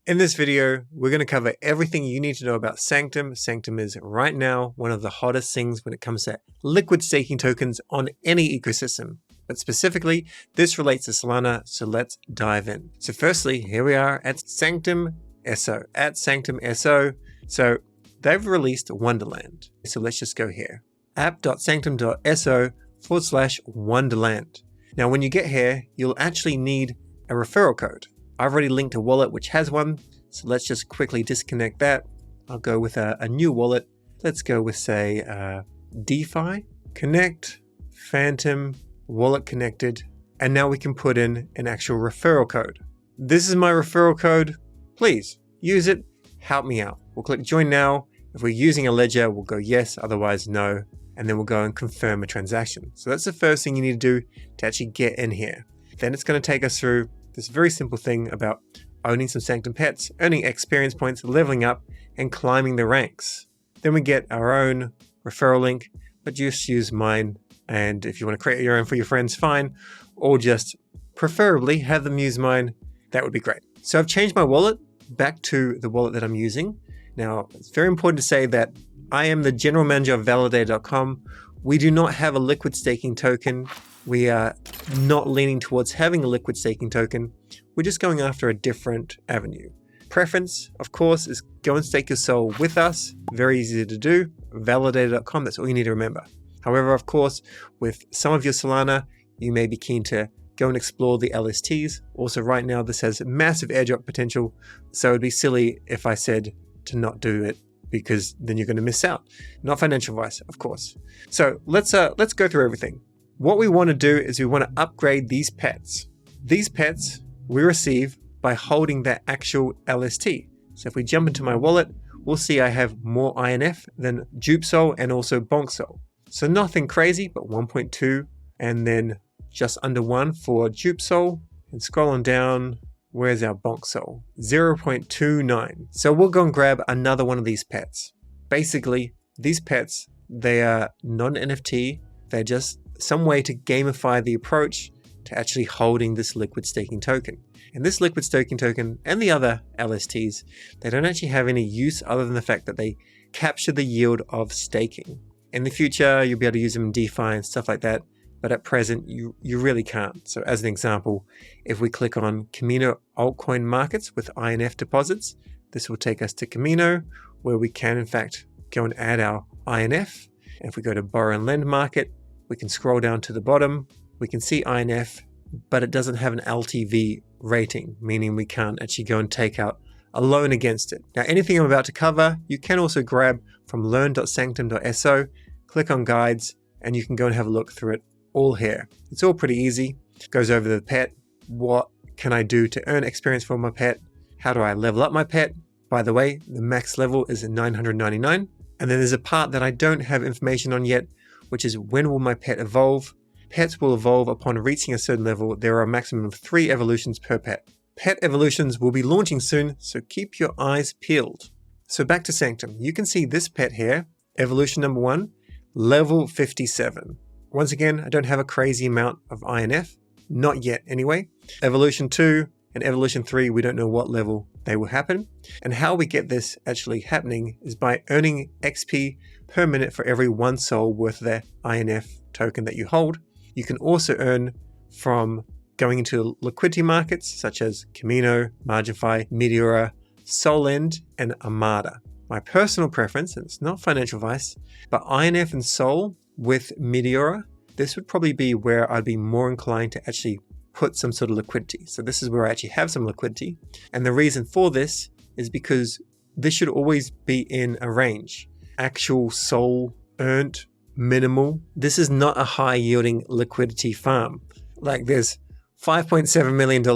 In this video, we're going to cover everything you need to know about Sanctum. Sanctum is right now one of the hottest things when it comes to liquid staking tokens on any ecosystem. But specifically, this relates to Solana, so let's dive in. So firstly, here we are at Sanctum SO, So they've released Wonderland. So let's just go here. app.sanctum.so/Wonderland. Now, when you get here, you'll actually need a referral code. I've already linked a wallet which has one, so let's just quickly disconnect that. I'll go with a new wallet. Let's go with, say, DeFi, connect, Phantom, wallet connected, and now we can put in an actual referral code. This is my referral code. Please use it, help me out. We'll click join now. If we're using a ledger, we'll go yes, otherwise no, and then we'll go and confirm a transaction. So that's the first thing you need to do to actually get in here. Then it's going to take us through this very simple thing about owning some Sanctum pets, earning experience points, leveling up, and climbing the ranks. Then we get our own referral link, but just use mine. And if you want to create your own for your friends, fine. Or just preferably have them use mine. That would be great. So I've changed my wallet back to the wallet that I'm using. Now, it's very important to say that I am the general manager of Validator.com. We do not have a liquid staking token. We are not leaning towards having a liquid staking token. We're just going after a different avenue. Preference, of course, is go and stake your SOL with us. Very easy to do. Validator.com, that's all you need to remember. However, of course, with some of your Solana, you may be keen to go and explore the LSTs. Also, right now, this has massive airdrop potential. So it'd be silly if I said to not do it, because then you're going to miss out. Not financial advice, of course. So let's go through everything. What we want to do is we want to upgrade these pets. These pets we receive by holding their actual LST. So if we jump into my wallet, we'll see I have more INF than jupSOL and also bonkSOL. So nothing crazy, but 1.2 and then just under 1 for jupSOL. And scroll on down, where's our bonkSOL? 0.29. So we'll go and grab another one of these pets. Basically, these pets, they are non-NFT. They're just some way to gamify the approach to actually holding this liquid staking token. And this liquid staking token and the other LSTs, they don't actually have any use other than the fact that they capture the yield of staking. In the future, you'll be able to use them in DeFi and stuff like that, but at present, you really can't. So as an example, if we click on Camino altcoin markets with INF deposits, this will take us to Camino, where we can in fact go and add our INF. And if we go to borrow and lend market, we can scroll down to the bottom. We can see INF, but it doesn't have an LTV rating, meaning we can't actually go and take out a loan against it. Now, anything I'm about to cover, you can also grab from learn.sanctum.so, click on guides, and you can go and have a look through it all here. It's all pretty easy. It goes over the pet. What can I do to earn experience for my pet? How do I level up my pet? By the way, the max level is 999. And then there's a part that I don't have information on yet, which is when will my pet evolve? Pets will evolve upon reaching a certain level. There are a maximum of 3 evolutions per pet. Pet evolutions will be launching soon, so keep your eyes peeled. So back to Sanctum. You can see this pet here, evolution number 1, level 57. Once again, I don't have a crazy amount of INF, not yet anyway. Evolution 2 and evolution 3, we don't know what level they will happen. And how we get this actually happening is by earning XP per minute for every 1 SOL worth of their INF token that you hold. You can also earn from going into liquidity markets such as Camino, MarginFi, Meteora, SolEnd, and Armada. My personal preference, and it's not financial advice, but INF and SOL with Meteora, this would probably be where I'd be more inclined to actually put some sort of liquidity. So this is where I actually have some liquidity. And the reason for this is because this should always be in a range. Actual SOL earned, minimal. This is not a high yielding liquidity farm. Like there's $5.7 million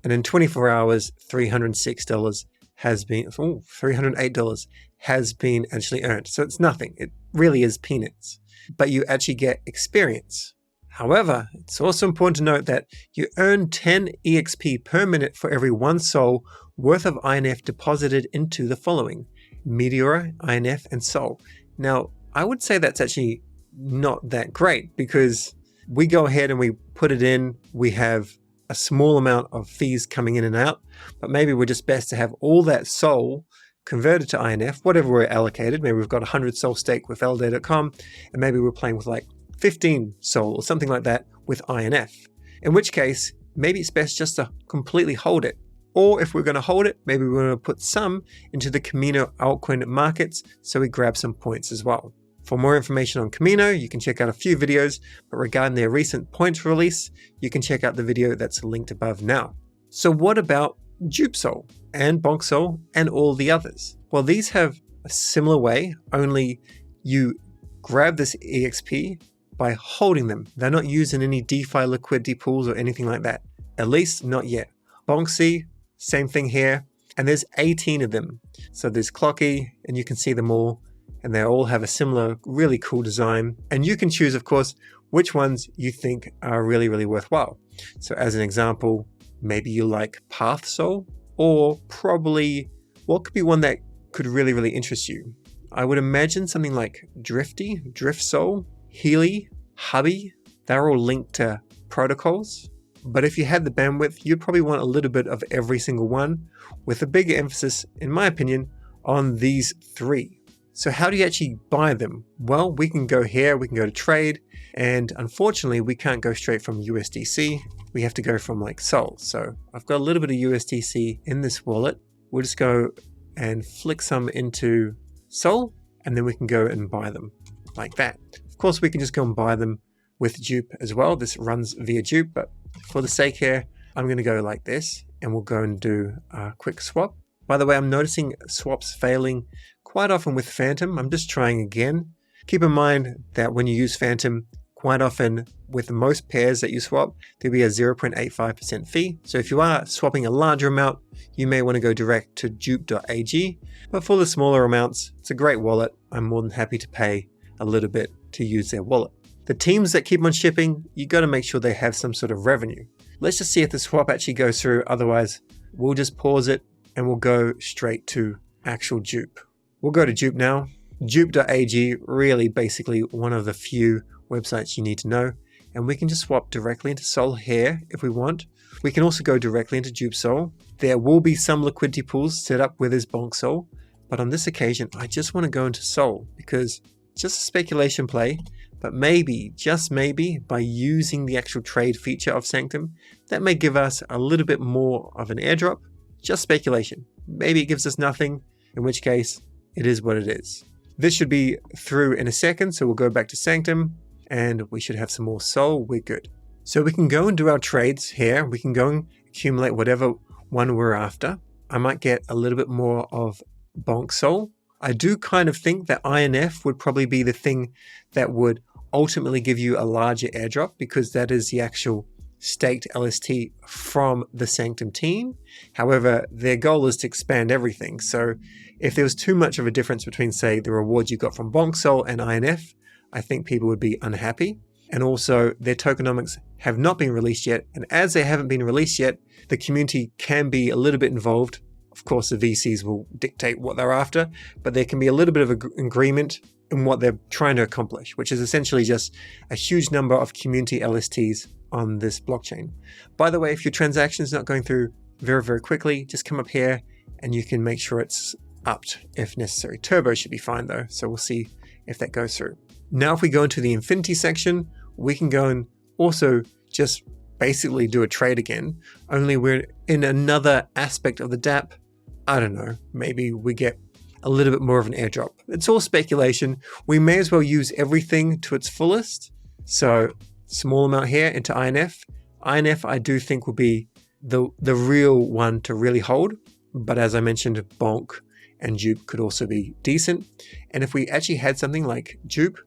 and in 24 hours, $306 has been, $308 has been actually earned. So it's nothing. It really is peanuts, but you actually get experience. However, it's also important to note that you earn 10 EXP per minute for every 1 SOL worth of INF deposited into the following: Meteora, INF, and SOL. Now, I would say that's actually not that great because we go ahead and we put it in, we have a small amount of fees coming in and out, but maybe we're just best to have all that SOL converted to INF, whatever we're allocated. Maybe we've got 100 SOL stake with LD.com, and maybe we're playing with like 15 SOL or something like that with INF. In which case, maybe it's best just to completely hold it. Or if we're going to hold it, maybe we're going to put some into the Camino altcoin markets so we grab some points as well. For more information on Camino, you can check out a few videos, but regarding their recent points release, you can check out the video that's linked above now. So what about jupSOL and bonkSOL and all the others? Well, these have a similar way, only you grab this EXP by holding them. They're not using any DeFi liquidity pools or anything like that, at least not yet. bonkSOL, same thing here, and there's 18 of them. So there's Clocky, and you can see them all, and they all have a similar, really cool design. And you can choose, of course, which ones you think are really, really worthwhile. So as an example, maybe you like PathSOL, or probably what could be one that could really, really interest you? I would imagine something like DriftSOL, Healy, Hubby. They're all linked to protocols. But if you had the bandwidth, you'd probably want a little bit of every single one, with a bigger emphasis, in my opinion, on these three. So how do you actually buy them? Well, we can go here, we can go to trade, and unfortunately, we can't go straight from USDC. We have to go from like SOL. So I've got a little bit of USDC in this wallet. We'll just go and flick some into SOL, and then we can go and buy them like that. Of course, we can just go and buy them with jup as well. This runs via jup, but for the sake here, I'm going to go like this, and we'll go and do a quick swap. By the way, I'm noticing swaps failing quite often with Phantom. I'm just trying again. Keep in mind that when you use Phantom, quite often with most pairs that you swap, there'll be a 0.85% fee. So if you are swapping a larger amount, you may want to go direct to jup.ag. But for the smaller amounts, it's a great wallet. I'm more than happy to pay a little bit to use their wallet. The teams that keep on shipping, you got to make sure they have some sort of revenue. Let's just see if the swap actually goes through. Otherwise, we'll just pause it and we'll go straight to actual jup. We'll go to jup now. Jup.ag, really basically one of the few websites you need to know. And we can just swap directly into SOL here if we want. We can also go directly into jupSOL. There will be some liquidity pools set up with this bonkSOL. But on this occasion, I just want to go into SOL because it's just a speculation play. But maybe, just maybe, by using the actual trade feature of Sanctum, that may give us a little bit more of an airdrop. Just speculation. Maybe it gives us nothing, in which case, it is what it is. This should be through in a second, so we'll go back to Sanctum, and we should have some more SOL. We're good. So we can go and do our trades here. We can go and accumulate whatever one we're after. I might get a little bit more of bonkSOL. I do kind of think that INF would probably be the thing that would ultimately give you a larger airdrop because that is the actual staked LST from the Sanctum team. However, their goal is to expand everything. So if there was too much of a difference between, say, the rewards you got from bonkSOL and INF, I think people would be unhappy. And also, their tokenomics have not been released yet. And as they haven't been released yet, the community can be a little bit involved. Of course, the VCs will dictate what they're after, but there can be a little bit of agreement in what they're trying to accomplish, which is essentially just a huge number of community LSTs on this blockchain. By the way, if your transaction is not going through very, very quickly, just come up here and you can make sure it's upped if necessary. Turbo should be fine though, so we'll see if that goes through. Now, if we go into the Infinity section, we can go and also just basically do a trade again, only we're in another aspect of the dApp. I don't know, maybe we get a little bit more of an airdrop. It's all speculation. We may as well use everything to its fullest. So small amount here into INF. INF I do think will be the real one to really hold. But as I mentioned, bonk and jup could also be decent. And if we actually had something like jup,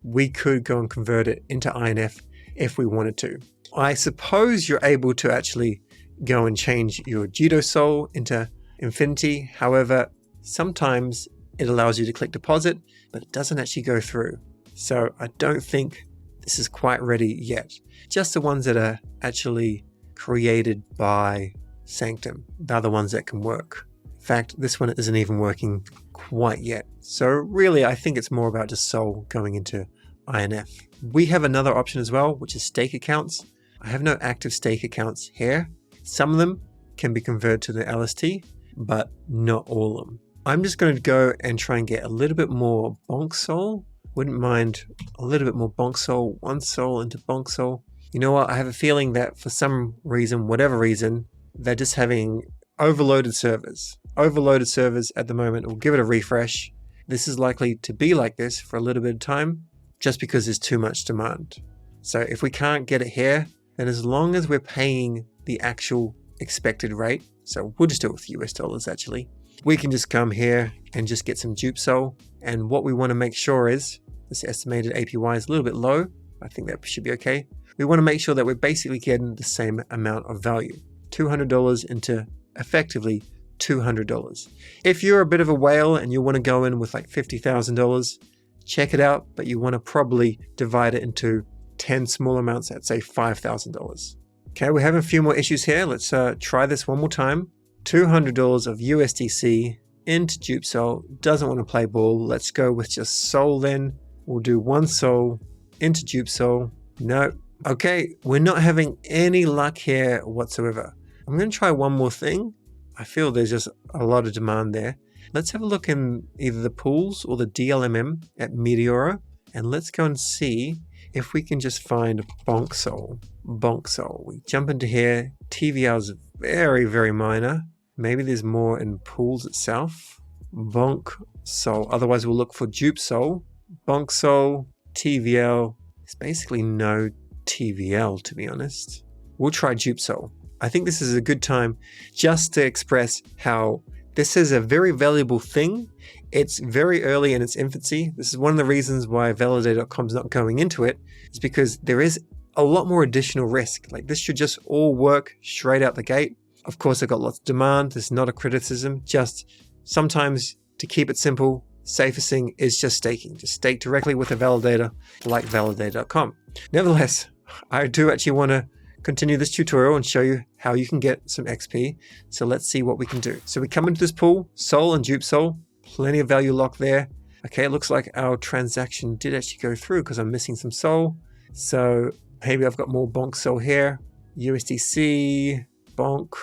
we could go and convert it into INF if we wanted to. I suppose you're able to actually go and change your jupSOL into Infinity. However, sometimes it allows you to click deposit, but it doesn't actually go through. So I don't think this is quite ready yet. Just the ones that are actually created by Sanctum. They're the ones that can work. In fact, this one isn't even working quite yet. So really, I think it's more about just SOL going into INF. We have another option as well, which is stake accounts. I have no active stake accounts here. Some of them can be converted to the LST, but not all of them. I'm just going to go and try and get a little bit more bonkSOL. Wouldn't mind a little bit more bonkSOL, 1SOL into bonkSOL. You know what? I have a feeling that for some reason, whatever reason, they're just having overloaded servers. Overloaded servers at the moment. We'll give it a refresh. This is likely to be like this for a little bit of time, just because there's too much demand. So if we can't get it here, then as long as we're paying the actual expected rate, so we'll just do it with US dollars actually, we can just come here and just get some jupSOL. And what we want to make sure is, this estimated APY is a little bit low. I think that should be okay. We want to make sure that we're basically getting the same amount of value. $200 into effectively $200. If you're a bit of a whale and you want to go in with like $50,000, check it out, but you want to probably divide it into 10 small amounts at say $5,000. Okay, we're having a few more issues here. Let's try this one more time. $200 of USDC into jupSOL. Doesn't want to play ball. Let's go with just SOL then. We'll do 1SOL into jupSOL. No. Okay, we're not having any luck here whatsoever. I'm going to try one more thing. I feel there's just a lot of demand there. Let's have a look in either the pools or the DLMM at Meteora, and let's go and see if we can just find bonkSOL. bonkSOL. We jump into here. TVL is very, very minor. Maybe there's more in pools itself. bonkSOL. Otherwise, we'll look for jupSOL. bonkSOL, TVL. There's basically no TVL, to be honest. We'll try jupSOL. I think this is a good time just to express how this is a very valuable thing. It's very early in its infancy. This is one of the reasons why Validate.com is not going into it, is because there is a lot more additional risk. Like this should just all work straight out the gate. Of course, I've got lots of demand. This is not a criticism. Just sometimes to keep it simple, safest thing is just staking. Just stake directly with a validator like Validate.com. Nevertheless, I do actually want to continue this tutorial and show you how you can get some XP. So let's see what we can do. So we come into this pool, SOL and jupSOL, plenty of value locked there. Okay, it looks like our transaction did actually go through because I'm missing some SOL. So maybe I've got more bonkSOL here. USDC, bonk,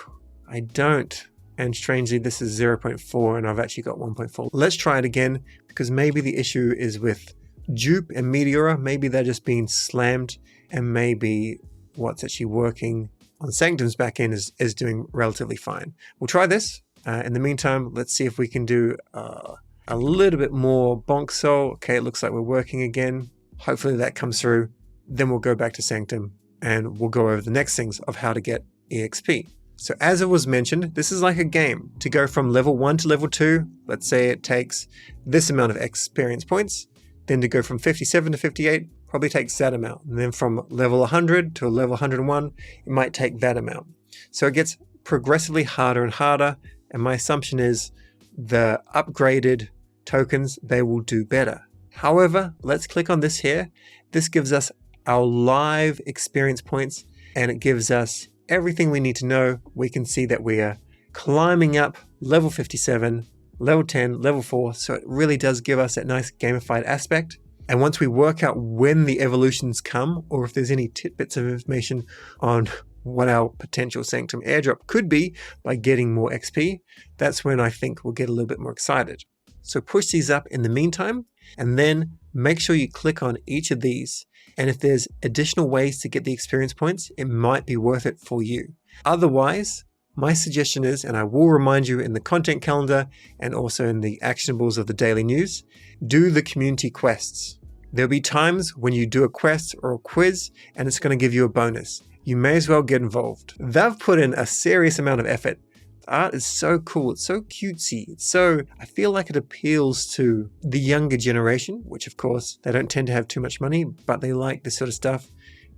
I don't. And strangely, this is 0.4 and I've actually got 1.4. Let's try it again because maybe the issue is with Jup and Meteora. Maybe they're just being slammed, and maybe what's actually working on Sanctum's backend is doing relatively fine. We'll try this. In the meantime, let's see if we can do a little bit more bonkSOL. Okay, it looks like we're working again. Hopefully that comes through. Then we'll go back to Sanctum and we'll go over the next things of how to get EXP. So as it was mentioned, this is like a game. To go from level 1 to level 2, let's say it takes this amount of experience points. Then to go from 57 to 58, probably takes that amount. And then from level 100 to level 101, it might take that amount. So it gets progressively harder and harder. And my assumption is the upgraded tokens, they will do better. However, let's click on this here. This gives us our live experience points, and it gives us everything we need to know. We can see that we are climbing up level 57, level 10, level 4. So it really does give us that nice gamified aspect. And once we work out when the evolutions come, or if there's any tidbits of information on what our potential Sanctum airdrop could be by getting more XP, that's when I think we'll get a little bit more excited. So push these up in the meantime, and then make sure you click on each of these. And if there's additional ways to get the experience points, it might be worth it for you. Otherwise, my suggestion is, and I will remind you in the content calendar and also in the actionables of the daily news, do the community quests. There'll be times when you do a quest or a quiz and it's going to give you a bonus. You may as well get involved. They've put in a serious amount of effort. The art is so cool. It's so cutesy. I feel like it appeals to the younger generation, which of course, they don't tend to have too much money, but they like this sort of stuff.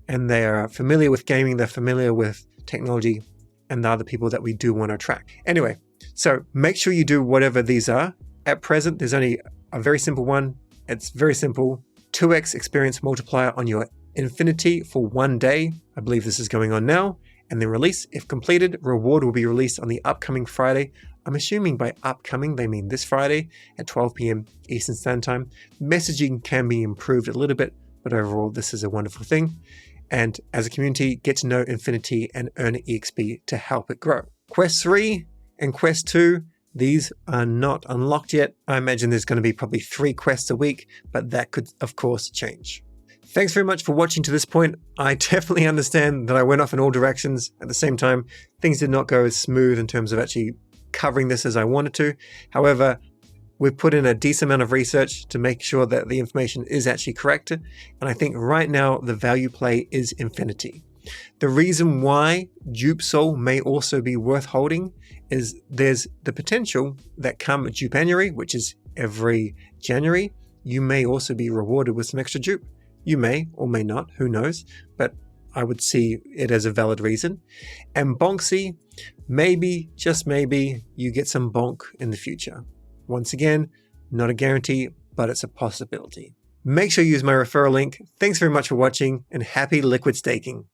And they are familiar with gaming. They're familiar with technology. And they're the people that we do want to attract. Anyway, so make sure you do whatever these are. At present, there's only a very simple one. It's very simple. 2x experience multiplier on your Infinity for 1 day. I believe this is going on now. And then release, if completed, reward will be released on the upcoming Friday. I'm assuming by upcoming, they mean this Friday at 12 p.m. Eastern Standard Time. Messaging can be improved a little bit, but overall, this is a wonderful thing. and as a community, get to know Infinity and earn EXP to help it grow. Quest 3 and Quest 2, these are not unlocked yet. I imagine there's going to be probably 3 quests a week, but that could, of course, change. Thanks very much for watching to this point. I definitely understand that I went off in all directions. At the same time, things did not go as smooth in terms of actually covering this as I wanted to. However, we've put in a decent amount of research to make sure that the information is actually correct. And I think right now the value play is Infinity. The reason why jupSOL may also be worth holding is there's the potential that come Jupanuary, which is every January, you may also be rewarded with some extra jupe. You may or may not, who knows, but I would see it as a valid reason. And bonkSOL, maybe, just maybe, you get some bonk in the future. Once again, not a guarantee, but it's a possibility. Make sure you use my referral link. Thanks very much for watching and happy liquid staking.